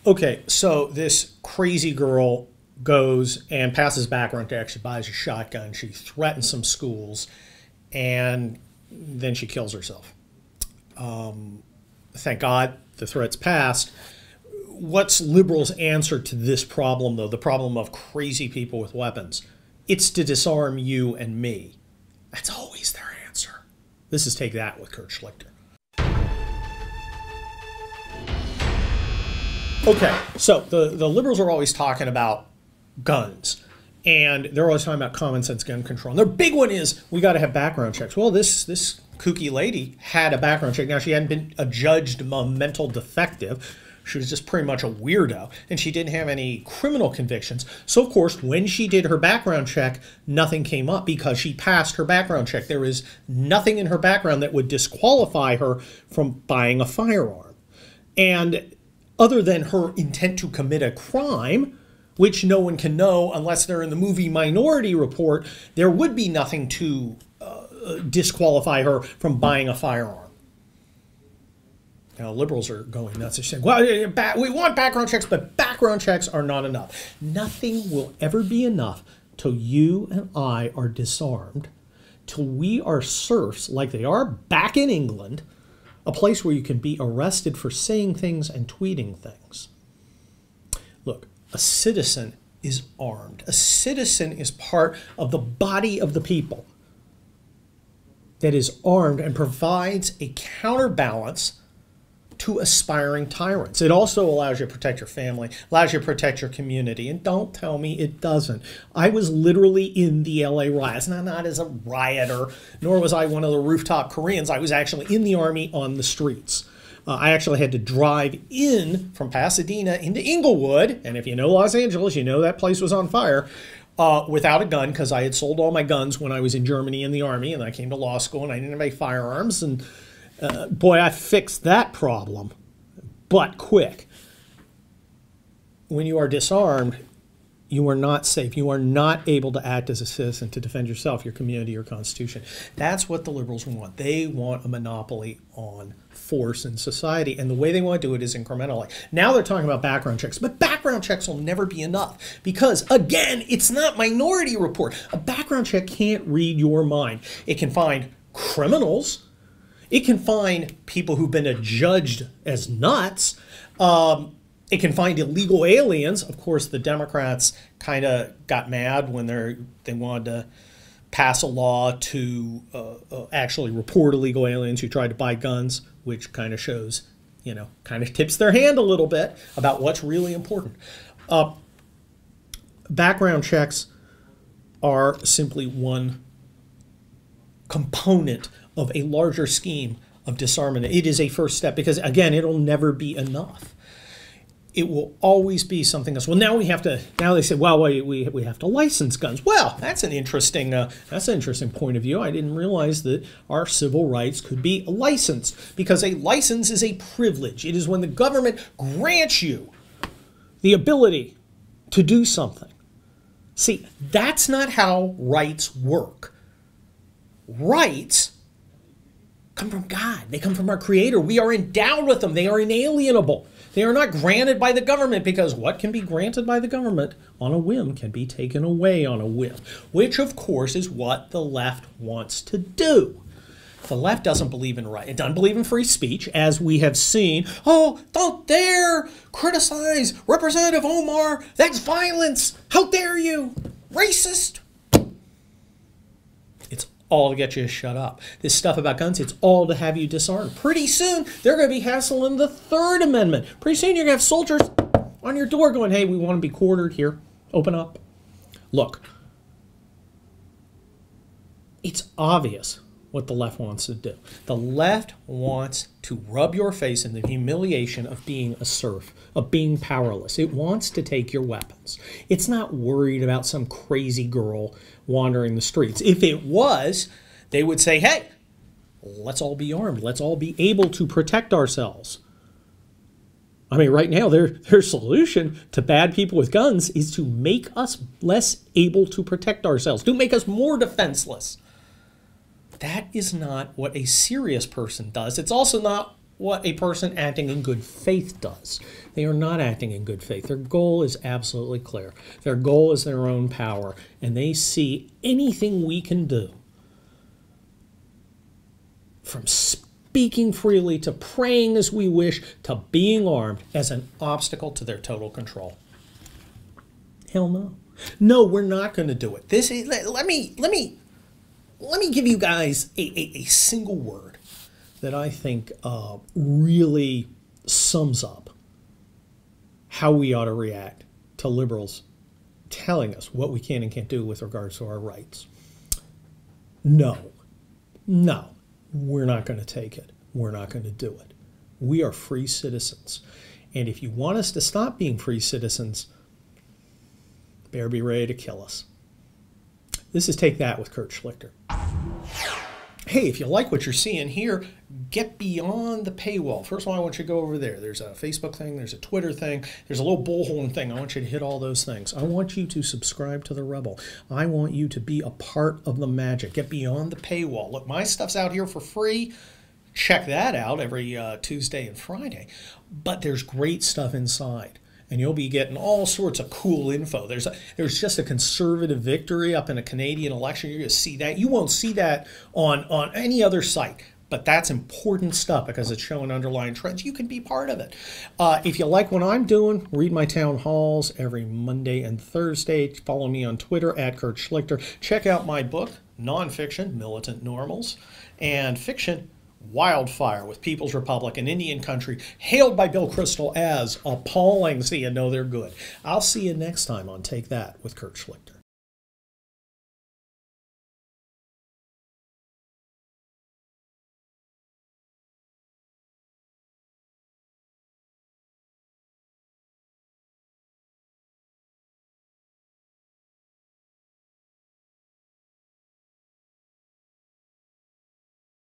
Okay, so this crazy girl goes and passes background check. She buys a shotgun. She threatens some schools, and then she kills herself. Thank God the threat's passed. What's liberals' answer to this problem, though, the problem of crazy people with weapons? It's to disarm you and me. That's always their answer. This is Take That with Kurt Schlichter. Okay, so the liberals are always talking about guns, and they're always talking about common sense gun control. And their big one is we got to have background checks. Well, this kooky lady had a background check. Now, she hadn't been adjudged a mental defective. She was just pretty much a weirdo, and she didn't have any criminal convictions. So, of course, when she did her background check, nothing came up because she passed her background check. There is nothing in her background that would disqualify her from buying a firearm. And other than her intent to commit a crime, which no one can know unless they're in the movie Minority Report, there would be nothing to disqualify her from buying a firearm. Now, liberals are going nuts. They're saying, well, we want background checks, but background checks are not enough. Nothing will ever be enough till you and I are disarmed, till we are serfs like they are back in England, a place where you can be arrested for saying things and tweeting things. Look, a citizen is armed. A citizen is part of the body of the people that is armed and provides a counterbalance to aspiring tyrants. It also allows you to protect your family, allows you to protect your community, and don't tell me it doesn't. I was literally in the LA riots, not as a rioter, nor was I one of the rooftop Koreans. I was actually in the army on the streets. I actually had to drive in from Pasadena into Inglewood, and if you know Los Angeles, you know that place was on fire, without a gun, because I had sold all my guns when I was in Germany in the army, and I came to law school, and I didn't have any firearms, and boy, I fixed that problem, but quick. When you are disarmed, you are not safe. You are not able to act as a citizen to defend yourself, your community, your constitution. That's what the liberals want. They want a monopoly on force in society, and the way they want to do it is incrementally. Now they're talking about background checks, but background checks will never be enough because, again, it's not Minority Report. A background check can't read your mind. It can find criminals. It can find people who've been adjudged as nuts. It can find illegal aliens. Of course, the Democrats kind of got mad when they wanted to pass a law to actually report illegal aliens who tried to buy guns, which kind of shows, kind of tips their hand a little bit about what's really important. Background checks are simply one component of a larger scheme of disarmament. It is a first step because, again, it'll never be enough. It will always be something else. Well, now they say, well, we have to license guns. Well, that's an interesting point of view. I didn't realize that our civil rights could be licensed because a license is a privilege. It is when the government grants you the ability to do something. See, that's not how rights work. Rights come from God. They come from our Creator. We are endowed with them. They are inalienable. They are not granted by the government because what can be granted by the government on a whim can be taken away on a whim, which, of course, is what the left wants to do. The left doesn't believe in right. It doesn't believe in free speech, as we have seen. Oh, don't dare criticize Representative Omar. That's violence. How dare you? Racist. It's all to get you to shut up. This stuff about guns, it's all to have you disarmed. Pretty soon, they're going to be hassling the Third Amendment. Pretty soon, you're going to have soldiers on your door going, hey, we want to be quartered here. Open up. Look, it's obvious what the left wants to do. The left wants to rub your face in the humiliation of being a serf, of being powerless. It wants to take your weapons. It's not worried about some crazy girl wandering the streets. If it was, they would say, hey, let's all be armed. Let's all be able to protect ourselves. I mean, right now, their solution to bad people with guns is to make us less able to protect ourselves, to make us more defenseless. That is not what a serious person does. It's also not what a person acting in good faith does. They are not acting in good faith. Their goal is absolutely clear. Their goal is their own power, and they see anything we can do, from speaking freely to praying as we wish to being armed, as an obstacle to their total control. Hell no. No, we're not going to do it. This is, let me give you guys a single word that I think really sums up how we ought to react to liberals telling us what we can and can't do with regards to our rights. No, we're not going to take it. We're not going to do it. We are free citizens. And if you want us to stop being free citizens, better be ready to kill us. This is Take That with Kurt Schlichter. Hey, if you like what you're seeing here, get beyond the paywall. First of all, I want you to go over there. There's a Facebook thing, there's a Twitter thing, there's a little bullhorn thing. I want you to hit all those things. I want you to subscribe to The Rebel. I want you to be a part of the magic. Get beyond the paywall. Look, my stuff's out here for free. Check that out every Tuesday and Friday. But there's great stuff inside. And you'll be getting all sorts of cool info. There's just a conservative victory up in a Canadian election. You're going to see that. You won't see that on any other site. But that's important stuff because it's showing underlying trends. You can be part of it. If you like what I'm doing, read my town halls every Monday and Thursday. Follow me on Twitter at Kurt Schlichter. Check out my book, nonfiction, Militant Normals, and fiction, Wildfire with People's Republic, an Indian country hailed by Bill Kristol as appalling, so you know they're good. I'll see you next time on Take That with Kurt Schlichter.